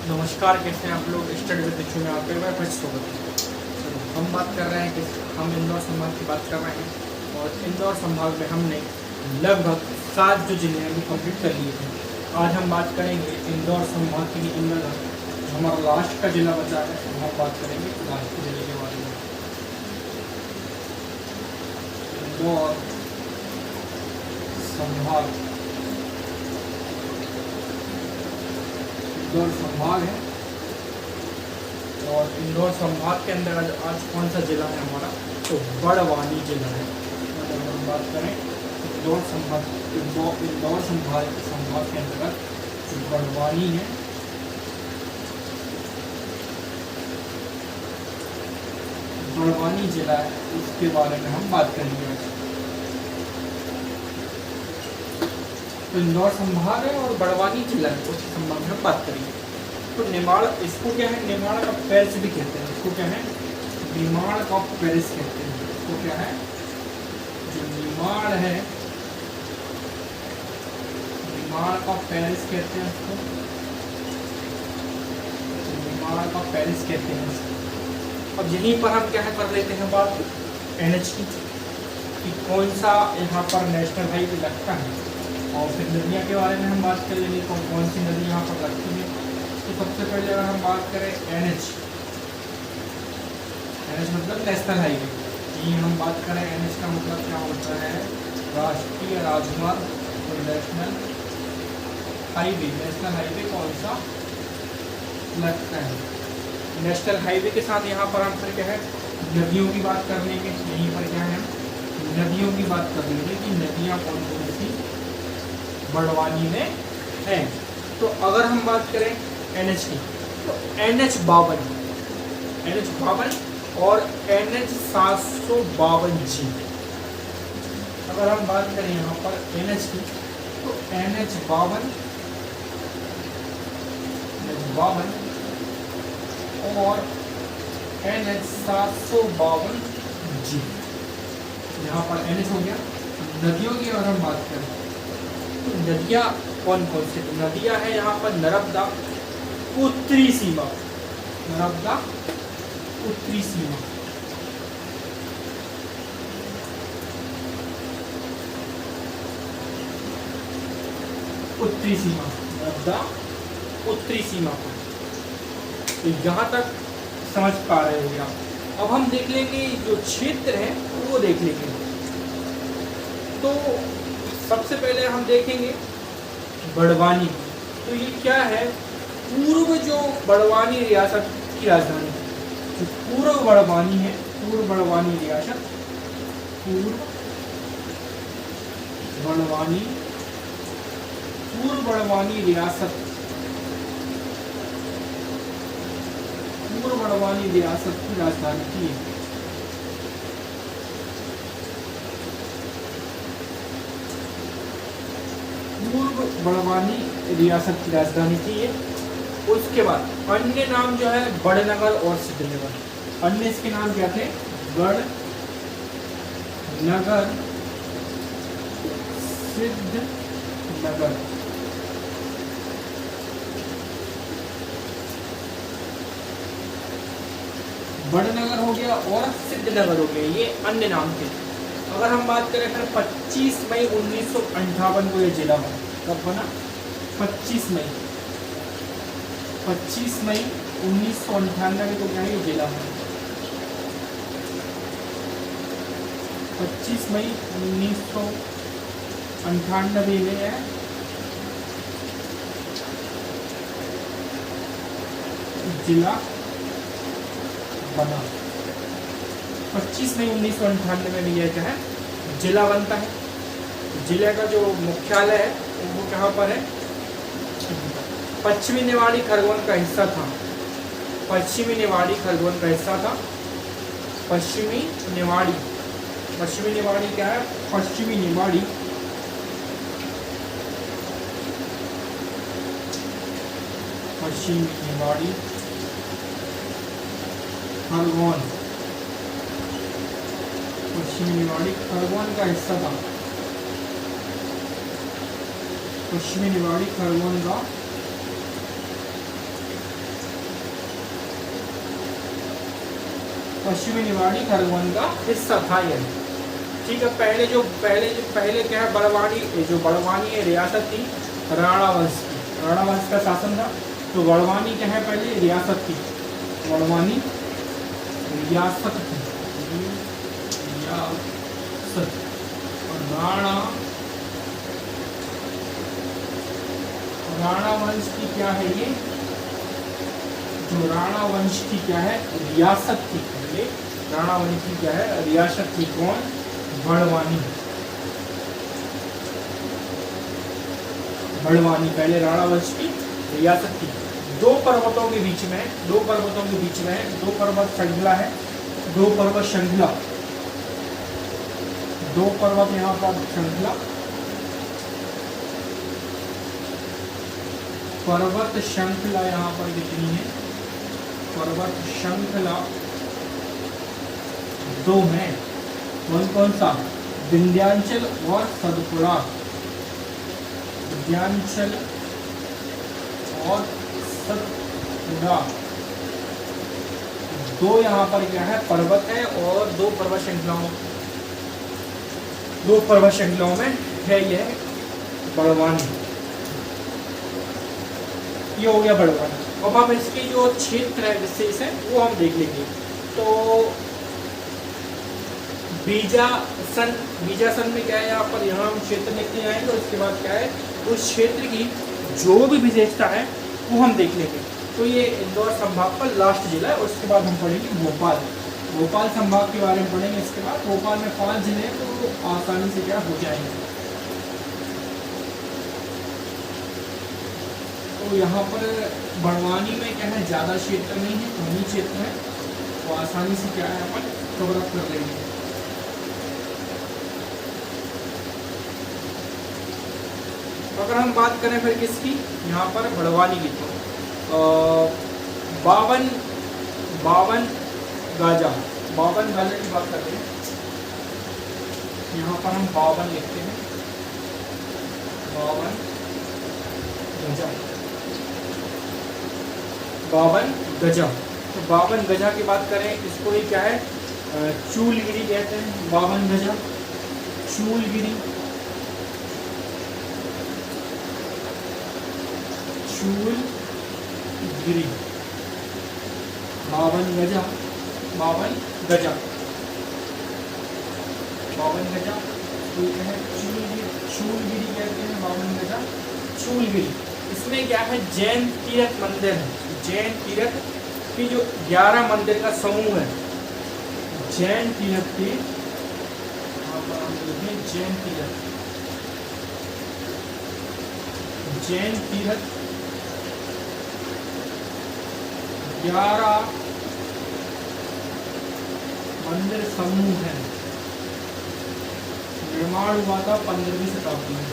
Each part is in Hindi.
नमस्कार, कैसे हैं आप लोग। स्टडी विद दिक्षु में आपका एक बार फिर स्वागत है। चलो, हम बात कर रहे हैं कि हम इंदौर संभाग की बात कर रहे हैं और इंदौर संभाग में हमने लगभग 7 जो जिले हैं वो कंप्लीट कर लिए थे। आज हम बात करेंगे इंदौर संभाग के अंदर जो हमारा लास्ट का जिला बचा है, तो हम बात करेंगे लास्ट के जिले के बारे में। इंदौर संभाग, इंदौर संभाग है और इंदौर संभाग के अंदर आज कौन सा जिला है हमारा, तो बड़वानी जिला है। अगर हम बात करें इंदौर संभाग के अंतर्गत जो बड़वानी है, बड़वानी जिला है, उसके बारे में हम बात करेंगे। तो इंदौर संभाग है और बड़वानी जिला है, उसके संबंध में हम बात करेंगे। तो निमाड़, इसको क्या है, निमाड़ का पेरिस भी कहते हैं। इसको क्या है, निमाड़ का पेरिस कहते हैं। इसको क्या है, जो निमाड़ है, निमाड़ का पेरिस कहते हैं इसको, निमाड़ का पेरिस कहते हैं इसको। अब यहीं पर हम क्या है कर लेते हैं बात NH की, कि कौन सा यहाँ पर नेशनल हाईवे लगता है, और फिर नदियाँ के बारे में हम बात कर लेंगे कौन सी नदी यहाँ पर लगती है। तो सबसे पहले अगर हम बात करें NH मतलब नेशनल हाईवे, ये हम बात करें NH का मतलब क्या होता है, राष्ट्रीय राजमार्ग। तो नेशनल हाईवे कौन सा लगता है। नेशनल हाईवे के साथ यहाँ पर हम फिर क्या है, नदियों की बात कर लेंगे। यहीं पर क्या है, नदियों की बात कर लेंगे कि नदियाँ कौन कौन सी बड़वानी में है। तो अगर हम बात करें NH की, तो NH52 और NH752G। अगर हम बात करें यहाँ पर NH की, तो NH52 और NH752G। यहाँ पर NH हो गया। नदियों की अगर हम बात करें, तो नदियाँ कौन कौन सी, तो नदियाँ है यहाँ पर नर्मदा उत्तरी सीमा, नर्मदा उत्तरी सीमा, उत्तरी सीमा, नर्मदा उत्तरी सीमा पर। तो यहाँ तक समझ पा रहे हो आप। अब हम देख लेंगे जो क्षेत्र है वो देख लेंगे। तो सबसे पहले हम देखेंगे बड़वानी। तो ये क्या है, पूर्व जो बड़वानी रियासत की राजधानी है, जो पूर्व बड़वानी है, पूर्व बड़वानी रियासत, पूर्व बड़वानी रियासत की राजधानी की है। पूर्व बड़वानी रियासत की राजधानी थी ये। उसके बाद अन्य नाम जो है बड़नगर और सिद्धनगर। अन्य इसके नाम क्या थे, बड़नगर, सिद्धनगर। बड़नगर हो गया और सिद्धनगर हो गया, ये अन्य नाम थे। अगर हम बात करें फिर 25 मई 1958 को ये जिला बना। कब बना, 25 मई 1998 को क्या है, ये जिला बना। 25 मई 1998 में है जिला बना। 25 मई 1998 में यह क्या है, जिला बनता है। जिले का जो मुख्यालय है वो कहाँ पर है, पश्चिमी निवाड़ी खरगोन का हिस्सा था। पश्चिमी निवाड़ी खरगोन का हिस्सा था। पश्चिमी निवाड़ी क्या है, पश्चिमी निवाड़ी खरगोन, पश्चिमी निवाड़ी खरगोन का हिस्सा था। पश्चिमी निवाड़ी खरगोन का पश्चिमी निवाड़ी खरगोन का हिस्सा था यह। ठीक है, पहले क्या है, बड़वानी, जो बड़वानी है रियासत थी राणा वंश की, राणा वंश का शासन था। तो बड़वानी क्या है, पहले रियासत थी, बड़वानी रियासत थी, रियासत। और राणा वंश की क्या है ये, जो राणा वंश की क्या है रियासत थी, पहले राणा वंश की क्या है रियासत थी, कौन, बड़वानी। बड़वानी पहले राणा वंश की रियासत थी। दो पर्वतों के बीच में, दो पर्वत श्रृंखला है, दो पर्वत श्रृंखला, दो पर्वत यहाँ पर श्रृंखला, पर्वत श्रृंखला यहाँ पर कितनी है, पर्वत श्रृंखला दो है। कौन कौन सा, विंध्याचल और सतपुड़ा, विंध्याचल और सतपुड़ा, दो यहाँ पर क्या है पर्वत है, और दो पर्वत श्रृंखलाओं में है यह बड़वानी। ये हो गया बड़वानी। अब हम इसके जो क्षेत्र है, विशेष है, वो हम देख लेंगे। तो बीजासन में क्या है, यहाँ पर यहाँ हम क्षेत्र देखने आएंगे, और उसके बाद क्या है उस क्षेत्र की जो भी विशेषता है वो हम देख लेंगे। तो ये इंदौर संभाग का लास्ट जिला है, और उसके बाद हम पढ़ेंगे भोपाल संभाग के बारे में पढ़ेंगे। इसके बाद भोपाल में 5 जिले हैं, तो आसानी से क्या हो जाएंगे। तो यहाँ पर बड़वानी में क्या है ज़्यादा क्षेत्र नहीं है, कम ही क्षेत्र है, तो आसानी से क्या है अपन कवर अप कर लेंगे। अगर हम बात करें फिर किसकी, यहाँ पर बड़वानी की, तो 52 गाजा की बात करते हैं। यहाँ पर हम 52 लिखते हैं, 52 गजा। तो 52 गजा की बात करें, इसको ही क्या है चूलगिरी कहते हैं। 52 गजा चूलगिरी, चूलगिरी 52 गजा, 52 गजा, 52 गजा तो क्या है चूलगिरी कहते हैं, 52 गजा चूलगिरी। इसमें क्या है जैन तीर्थ मंदिर है, जैन तीर्थ की जो 11 मंदिर का समूह है, जैन तीर्थ की, जैन तीर्थ 11 मंदिर समूह है। निर्माण हुआ था 15वीं शताब्दी में,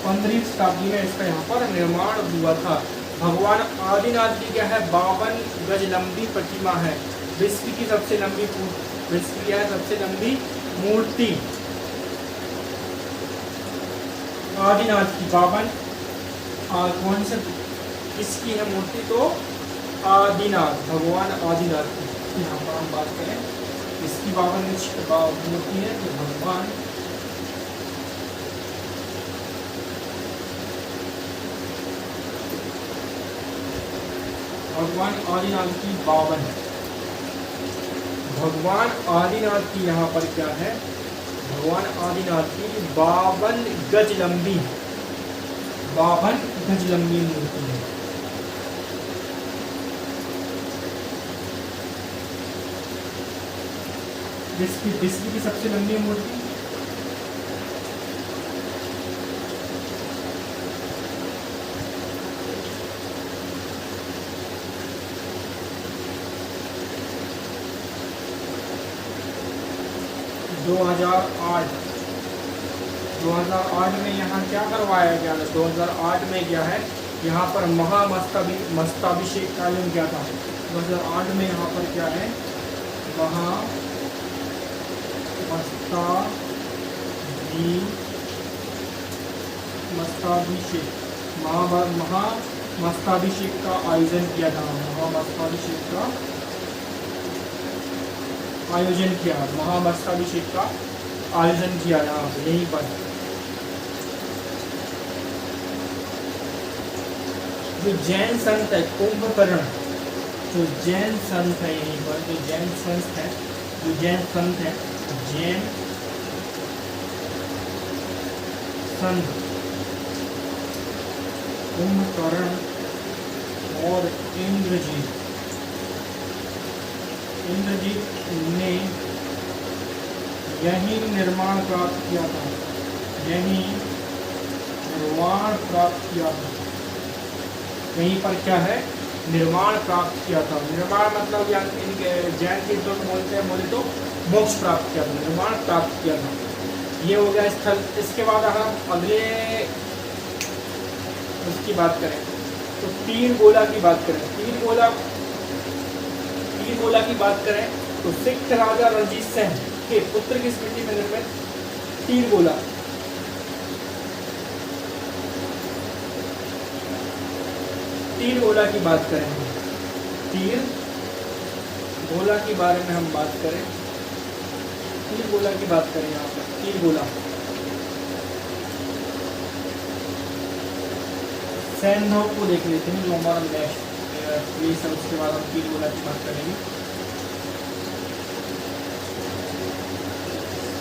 15वीं शताब्दी में इसका यहाँ पर निर्माण हुआ था। भगवान आदिनाथ की क्या है 52 गज लंबी प्रतिमा है, विश्व की सबसे लंबी मूर्ति आदिनाथ की 52 कौन से किसकी है मूर्ति, तो आदिनाथ, भगवान आदिनाथ की। यहाँ पर हम बात करें इसकी 52 मूर्ति है, तो भगवान आदिनाथ की 52, भगवान आदिनाथ की यहाँ पर क्या है, भगवान आदिनाथ की 52 गज लंबी मूर्ति है। विश्व की सबसे लंबी मूर्ति दो हजार आठ में यहाँ क्या करवाया गया था, 2008 में क्या है यहाँ पर मस्ताभिषेक कार्यक्रम क्या था 2008 में, यहाँ पर क्या है मस्ताभिषेक मस्ताभिषेक का आयोजन किया था, महामस्ताभिषेक का आयोजन किया, महामस्ताभिषेक का आयोजन किया यहाँ पे यहीं पर। जो जैन संत है कुंभकर्ण, जो जैन संत है यहीं पर, जो जैन संत है, जो जैन संत है, जैन संत कुंभकर्ण और इंद्रजीत ने यही निर्माण प्राप्त किया था, यही निर्माण प्राप्त किया था। यहीं पर क्या है, निर्माण प्राप्त किया था। निर्माण मतलब इनके जैन तीर्थों को बोलते हैं, बोले तो मोक्ष प्राप्त किया था, निर्माण प्राप्त किया था। ये हो गया स्थल। इसके बाद अगर हम अगले उसकी बात करें तो पीर गोला की बात करें, पीर गोला की बात करें तो सिख राजा रणजीत सिंह के पुत्र की स्मृति में निर्मित पीर गोला। पीर गोला की बात करें, पीर गोला के बारे में हम बात करें, पीर गोला की बात करें यहाँ पर, पीर गोला सैंधव को देख लेते हैं जो हमारा नेक्स्ट ये सब। उसके बाद हम पीर गोला की बात करेंगे।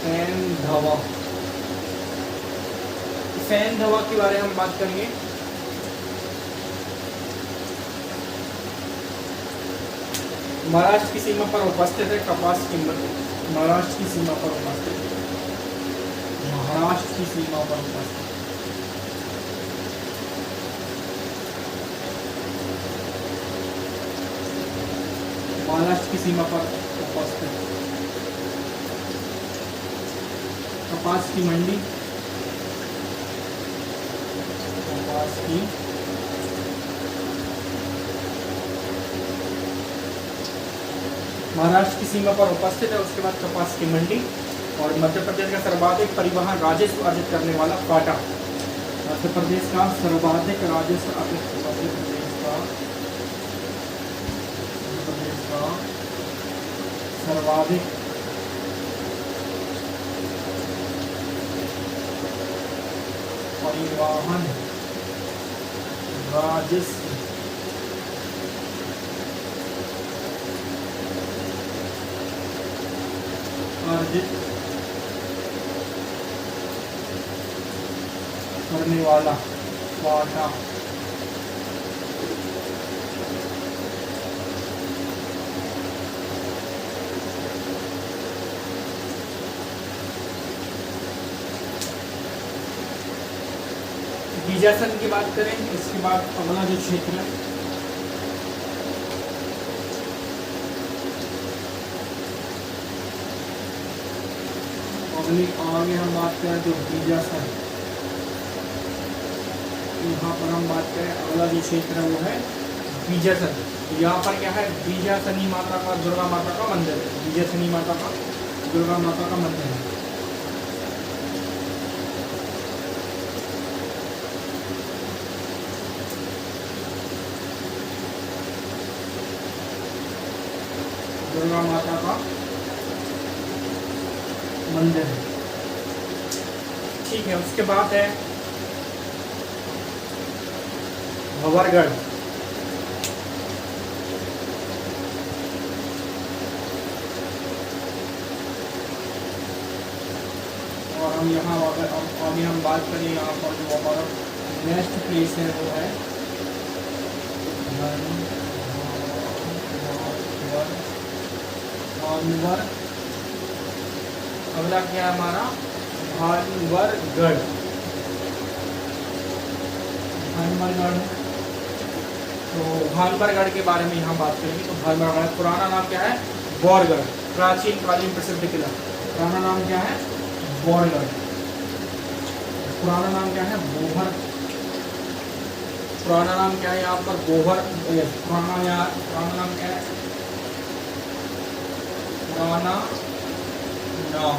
सैंधवा, सैंधवा के बारे में हम बात करेंगे। महाराष्ट्र की सीमा पर उपस्थित है, कपास की महाराष्ट्र की सीमा पर उपस्थित, महाराष्ट्र की सीमा पर उपस्थित। महाराष्ट्र की सीमा पर उपस्थित कपास की मंडी, कपास की महाराष्ट्र की सीमा पर उपस्थित है। उसके बाद कपास की मंडी और मध्य प्रदेश का सर्वाधिक परिवहन राजस्व अर्जित करने वाला फाटा, मध्य प्रदेश का सर्वाधिक राजस्व अर्जित, मध्य प्रदेश का सर्वाधिक परिवहन राजस्व अर्जित करने वाला फाटा। बीजासन की बात करें, इसके बाद अगला जो क्षेत्र है आगे हम बात करें जो बीजासन, यहाँ पर हम बात करें अगला जो क्षेत्र है वो है बीजासन। यहाँ पर क्या है, बीजासनी माता का, दुर्गा माता का मंदिर है, बीजासनी माता का, दुर्गा माता का मंदिर है। दुर्गा माता का मंदिर है, ठीक है। उसके बाद है भंवरगढ़, और हम यहाँ अभी हम बात करें यहाँ पर जो हमारा नेक्स्ट प्लेस है वो है भानवर। अगला क्या है हमारा भानवरगढ़, भानवरगढ़। तो भानवरगढ़ के बारे में यहाँ बात करेंगे। तो भानवरगढ़ पुराना नाम क्या है, बौरगढ़, प्राचीन कालीन प्रसिद्ध किला। पुराना नाम क्या है, बौरगढ़। पुराना नाम क्या है, बोहर। पुराना नाम क्या है यहाँ पर, बोहर। पुराना नाम क्या है, पुराना नाम।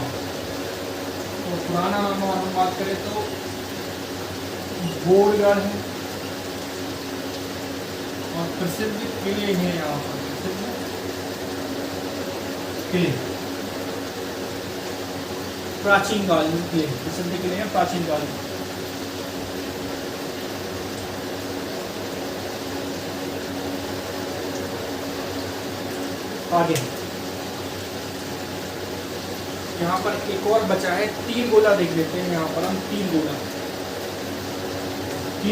तो पुराना नाम हम बात करें तो बोरगढ़ है, प्रसिद्ध किले हैं यहाँ पर, प्रसिद्ध किले, प्राचीन काल के प्रसिद्ध किले हैं प्राचीन काल में। आगे यहाँ पर एक और बचा है, तीर गोला देख लेते हैं। यहाँ पर हम तीर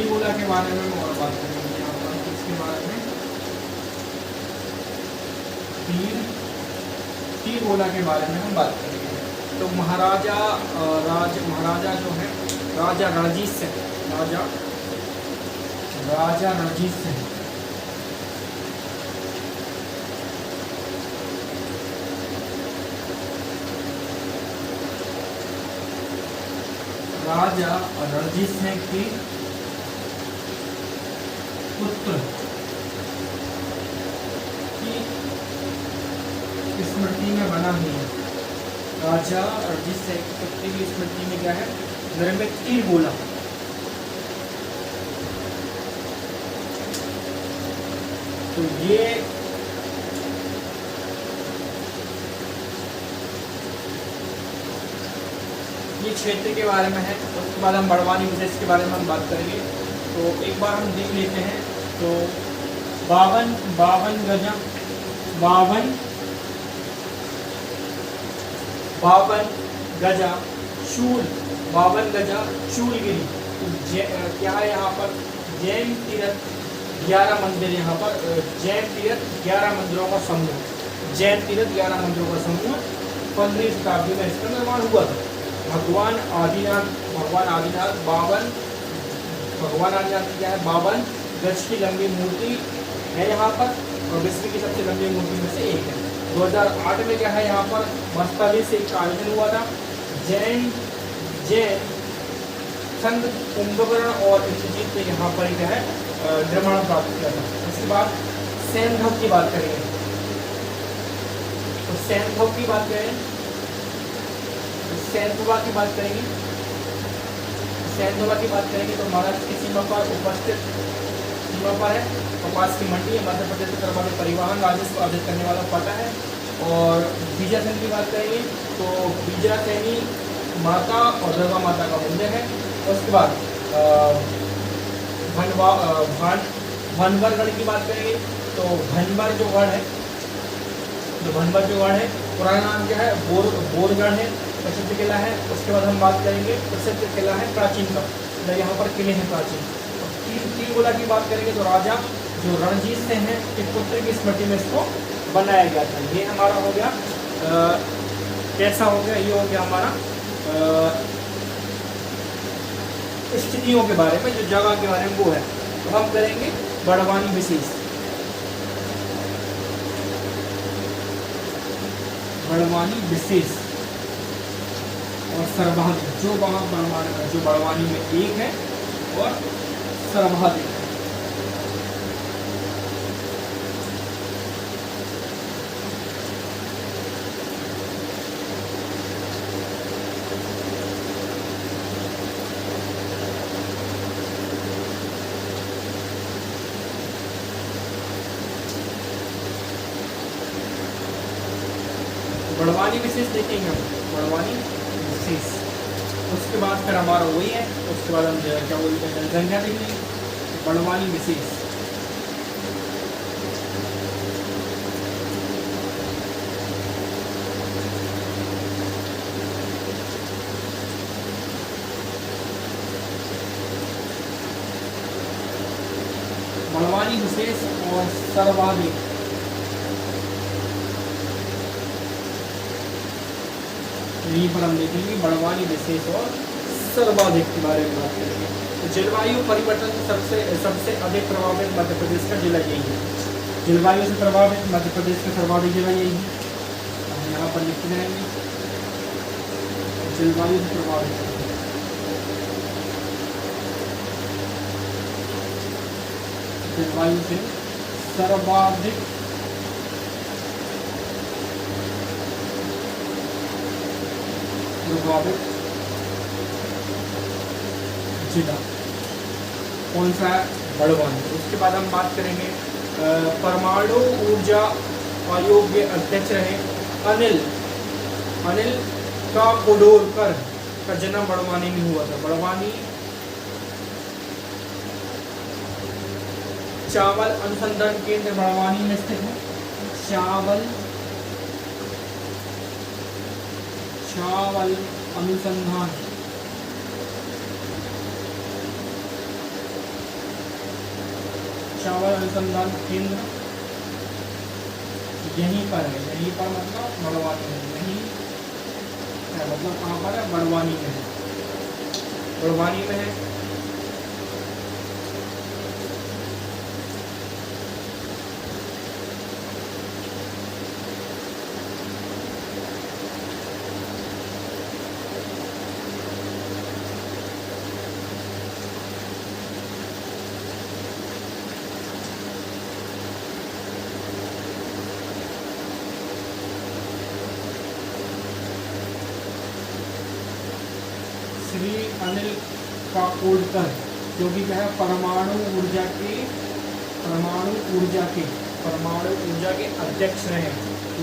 गोला के बारे में और बात करेंगे। यहाँ पर इसके बारे में तीर गोला के बारे में हम बात करेंगे। तो महाराजा जो है राजा रणजीत सिंह, राजा रणजीत सिंह राजा रणजीत सिंह की पुत्र की स्मृति में बना हुआ है। राजा रणजीत सिंह की पुत्र की स्मृति में क्या है, निर्मित तीर गोला। तो ये क्षेत्र के बारे में है। उसके बाद हम बड़वानी विशेष के बारे में हम बात करेंगे। तो एक बार हम देख लेते हैं। तो 52 गजा शूलगिरी। तो क्या है यहाँ पर, जैन तीर्थ 11 मंदिर, यहाँ पर जैन तीर्थ 11 मंदिरों का समूह, जैन तीर्थ 11 मंदिरों का समूह 15वीं शताब्दी में इसका निर्माण हुआ था। भगवान आदिनाथ की क्या है, 52 गज की लंबी मूर्ति है यहाँ पर, और विश्व की सबसे लंबी मूर्ति में से एक है। 2008 में क्या है, यहाँ पर मस्तबे से एक आयोजन हुआ था। जैन संघ कुंभकर्ण और इंद्रजीत ने यहाँ पर क्या है निर्माण प्राप्त किया था। इसके बाद सैनधव की बात करेंगे। तो सैनधव की बात करें, सैनधवा की बात करेंगे तो महाराष्ट्र की सीमा पर है। कपास की मंडी है, मध्य प्रदेश के तरफ परिवहन राजस्व अर्जित करने वाला पाटा है। और बीजासन की बात करेंगे तो बीजा सैनी माता और दुर्गा माता का मंदिर है। उसके बाद भनवरगढ़ की बात करेंगे तो भनवर जो गढ़ है पुराना नाम क्या है, बोरगढ़ है, प्रसिद्ध किला है। उसके बाद हम बात करेंगे प्रसिद्ध किला है प्राचीन का, तो यहाँ पर किले हैं प्राचीन। तीर गोला की बात करेंगे तो राजा जो रणजीत सिंह है के पुत्र की स्मृति में इसको बनाया गया था। ये हमारा हो गया कैसा हो गया, ये हो गया हमारा स्थितियों के बारे में, जो जगह के बारे में वो है। तो हम करेंगे बड़वानी विशेष। और सर्वाधिक जो बड़वानी में एक है और सर्वाधिक है। बड़वानी विशेष देखेंगे हम, बड़वानी विशेष। उसके बाद फिर हमारा वही है, उसके बाद हम क्या बोलते हैं जनसंख्या देखेंगे, बड़वानी विशेष। बड़वानी विशेष और सर्वाधिक, यहीं पर हम देखेंगे बड़वानी विशेष और सर्वाधिक के बारे में बात करेंगे। तो जलवायु परिवर्तन से सबसे अधिक प्रभावित मध्य प्रदेश का जिला यही है। जलवायु से प्रभावित मध्य प्रदेश का सर्वाधिक जिला यही है, हम यहाँ पर लिखते जाएंगे जलवायु से प्रभावित। जलवायु से सर्वाधिक प्रभावित जिला कौन सा है, बड़वानी। उसके बाद हम बात करेंगे परमाणु ऊर्जा आयोग के अध्यक्ष रहे। अनिल अनिल काकोडकर का जन्म बड़वानी में हुआ था। बड़वानी चावल अनुसंधान केंद्र बड़वानी में स्थित है। चावल अनुसंधान केंद्र यहीं पर है। यहीं पर मतलब बड़वानी में, यहीं है मतलब कहाँ पर है? बड़वानी में है। बड़वानी में है। श्री अनिल काकोडकर जो कि क्या है? परमाणु ऊर्जा के अध्यक्ष रहे।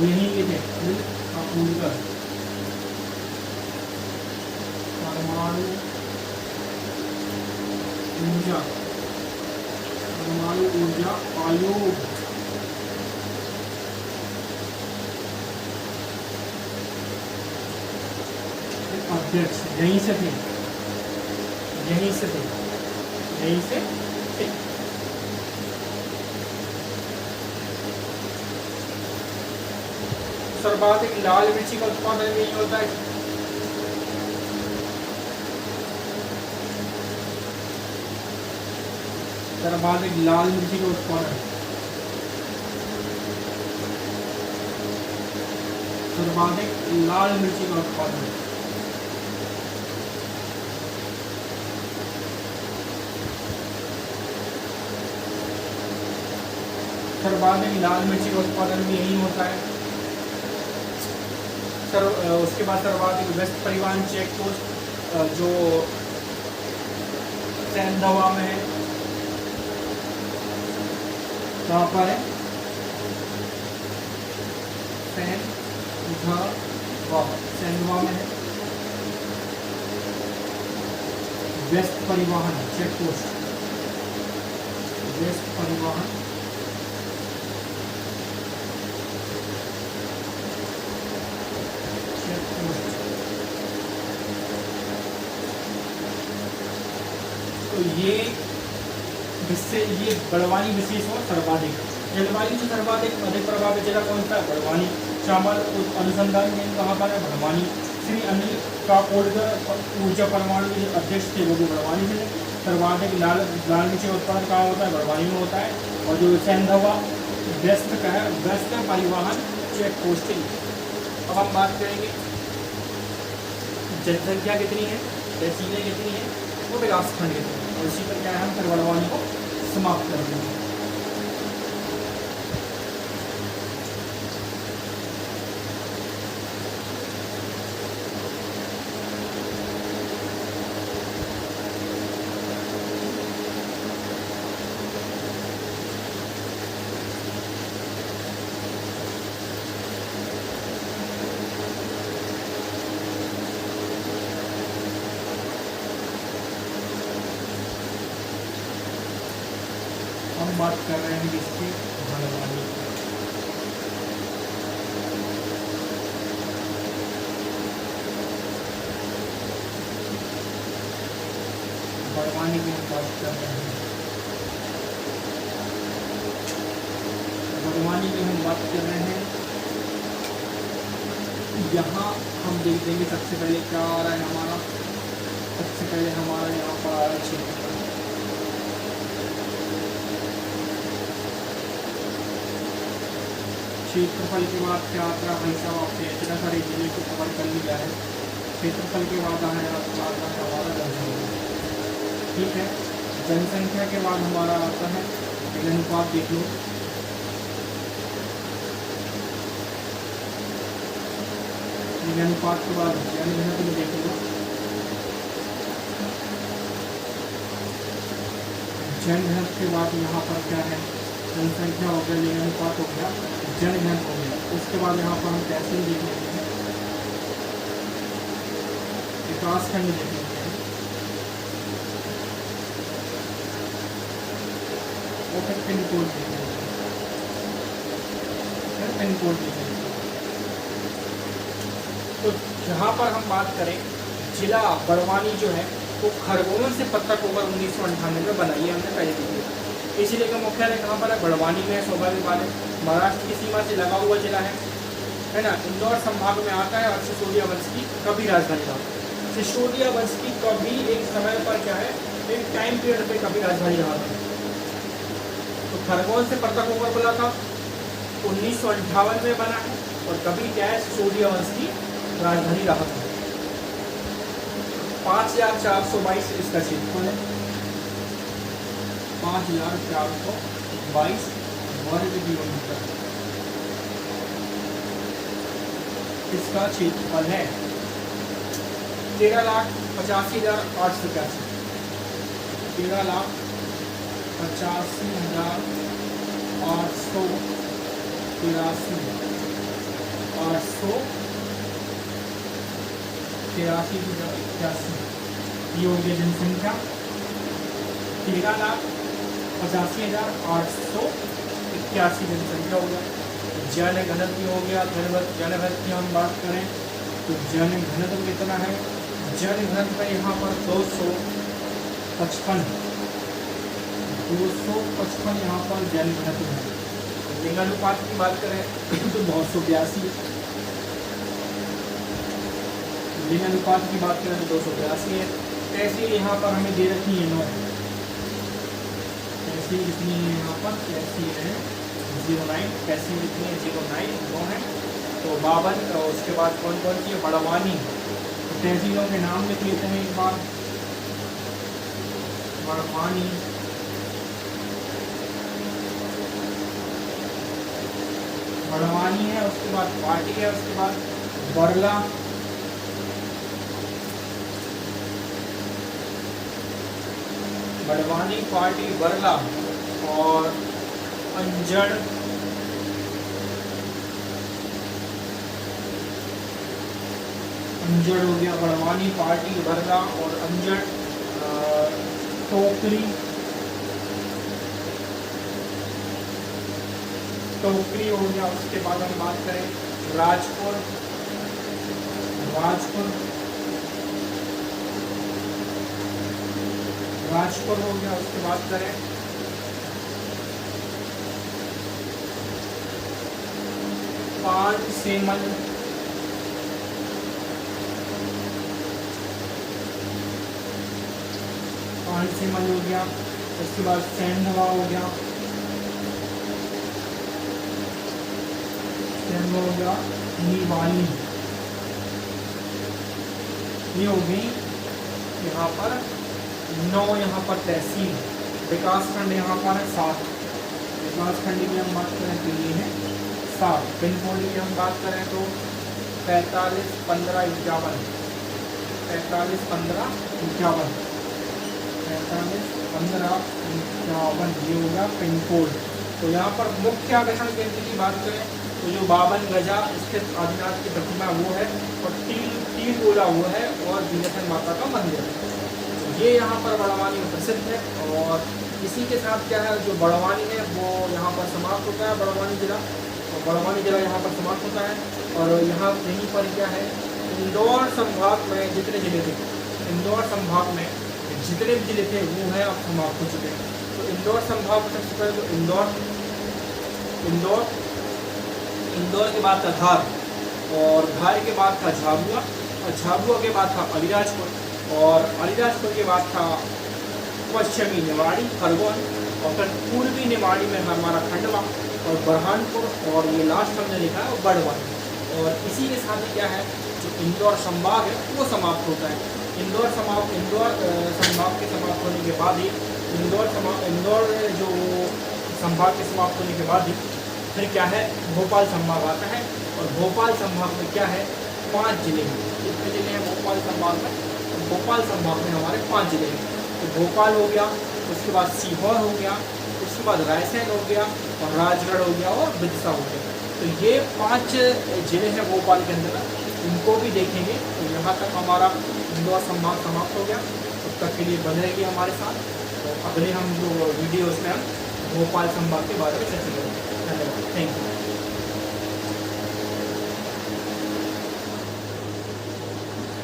यही के थे अनिल काकोडकर। परमाणु ऊर्जा आयोग अध्यक्ष यहीं से थे। सर्वाधिक लाल मिर्ची का उत्पादन यही होता है। सर्वाधिक लाल मिर्ची का उत्पादन भी यही होता है। उसके बाद सर्वाधिक व्यस्त परिवहन चेक पोस्ट जो सेंधवा में है। कहाँ पर है? सेंधवा में है। व्यस्त परिवहन चेक पोस्ट, व्यस्त परिवहन चेक पोस्ट। तो ये बड़वानी विशेष और सर्वाधिक। जलवायु से सर्वाधिक अधिक प्रभावित जिला कौन सा है? बड़वानी। चावल अनुसंधान केंद्र कहाँ पर है? बड़वानी। श्री अनिल काकोडकर ऊर्जा परमाणु के अध्यक्ष थे, वो भी बड़वानी से। सर्वाधिक लाल मिर्ची उत्पादन कहाँ होता है? बड़वानी में होता है। और जो सेंधवा व्यस्त का है, व्यस्त परिवहन चेक पोस्ट। अब हम बात करेंगे जनसंख्या कितनी है, तहसीलें कितनी है, वो विकासखंड कितने हैं, और इसी पर क्या है हम फिर बड़वानी को समाप्त कर देंगे। हम बात कर रहे हैं किसकी? बड़वानी। बड़वानी की हम बात कर रहे हैं। यहाँ हम देख देंगे सबसे पहले क्या आ रहा है हमारा। सबसे पहले हमारा यहाँ पर आ रहा है क्षेत्रफल। क्षेत्रफल के बाद क्या आता है भाई साहब? आपने इतना सारे जिले को कवर कर लिया है। क्षेत्रफल के बाद आता है हमारा जनसंख्या। ठीक है, जनसंख्या के बाद हमारा आता है लिंगानुपात। देख लो, लिंगानुपात के बाद जनघनत्व में देख लो। जनघनत्व के बाद यहाँ पर क्या है? जनसंख्या हो गया, लिंगानुपात हो गया, जनघनत्व हो गया। उसके बाद यहाँ पर हम तहसील देख लेते हैं, विकासखंड देख लेते हैं, और फिर पिन कोड देख लेते हैं, फिर पिन कोड देख लेते हैं। तो यहाँ पर हम बात करें, जिला बड़वानी जो है वो खरगोन से 15 अक्टूबर 1998 में बनाई है हमने पहले देखी है। इसी लेकर मुख्यालय कहाँ पर है, बड़वानी में है, स्वाभाविक बात है, महाराष्ट्र की सीमा से लगा हुआ जिला है ना। इंदौर संभाग में आता है और सिसोदिया वंश की कभी राजधानी रहा। सिसोदिया वंश की कभी एक समय पर क्या है, एक टाइम पीरियड पे कभी राजधानी रहा था। तो खरगोन से 15 अक्टूबर बोला था, 1958 में बना है, और कभी क्या है, सिसोदिया वंश की राजधानी रहा था। 5422 इसका क्षेत्रफल है, 5422 वर्ग किलोमीटर इसका क्षेत्रफल है। 13,85,881, 13,85,881 ये हो गया जनसंख्या। 13,85,881 जनसंख्या हो गया। जन घनत्व हो गया, जन घनत्व की हम बात करें तो जन घनत्व कितना है, जन घनत्व यहाँ पर 255 यहाँ पर जन घनत्व है। लिंगानुपात की बात करें तो 282, लिंगानुपात की बात करें तो 282 है। तहसील यहाँ पर हमें दे रखी है 9, तहसील कितनी है यहाँ पर, तहसील है 09, तहसील कितनी है 09 9 है। तो 52, और उसके बाद कौन कौन सी है, बड़वानी। तो तहसीलों के नाम लिख लेते हैं एक बार, बड़वानी, बड़वानी है, उसके बाद पार्टी है, उसके बाद बरला, बड़वानी, पार्टी, बरला और अंजड़, अंजड़ हो गया, बड़वानी, पार्टी, बरला और अंजड़। टोकरी, टोकरी हो गया। उसके बाद हम बात करें राजपुर, राजपुर, राजपुर हो गया। उसके बाद करें पानसेमल, पानसेमल हो गया। उसके बाद सेंधवा हो गया, सेंधवा हो गया। निवाली, ये हो गई यहाँ पर 9, यहाँ पर तहसील। विकासखंड यहाँ पर है 7, विकासखंड की हम बात करें तो ये है 7। पिन कोड की हम बात करें तो 451551, 451551, 451551 ये होगा पिन कोड। तो यहाँ पर मुख्य आकर्षण केंद्र की बात करें तो जो 52 गजा स्थित आदिनाथ की प्रतिमा वो है, और तीन गोला वो है, और विंध्यचल माता का मंदिर है। ये यहाँ पर बड़वानी में प्रसिद्ध है। और इसी के साथ क्या है, जो बड़वानी है वो यहाँ पर समाप्त होता है, बड़वानी जिला, और बड़वानी जिला यहाँ पर समाप्त होता है। और यहाँ यहीं पर क्या है, इंदौर संभाग में जितने जिले थे, इंदौर संभाग में जितने भी जिले थे वो है अब समाप्त हो चुके हैं। तो इंदौर संभाग में सबसे पहले तो इंदौर के बाद था धार, और धार के बाद था झाबुआ, और झाबुआ के बाद था अलीराजपुर, और अलीराजपुर के बाद था पश्चिमी निवाड़ी खरगोन, और फिर पूर्वी निवाड़ी में हमारा खंडवा और बुरहानपुर, और ये लास्ट हमने लिखा है बड़वानी। और इसी के साथ ही क्या है, जो इंदौर संभाग है वो समाप्त होता है। इंदौर संभाग के समाप्त होने के बाद ही इंदौर जो संभाग के समाप्त होने के बाद ही फिर क्या है, भोपाल संभाग आता है। और भोपाल संभाग में क्या है, 5 जिले हैं। कितने जिले हैं भोपाल संभाग में, तो भोपाल संभाग में हमारे 5 जिले हैं। तो भोपाल हो गया, उसके बाद सीहोर हो गया, उसके उसके बाद रायसेन हो गया और राजगढ़ हो गया और बिरसा हो गया। तो ये 5 जिले हैं भोपाल के अंदर, इनको भी देखेंगे। तो यहाँ तक हमारा इंदौर संभाग समाप्त हो गया। तब तक के लिए बने रहिए हमारे साथ। तो अगले हम जो वीडियोस में हम भोपाल संभाग के बारे में चर्चा करेंगे। धन्यवाद, थैंक यू।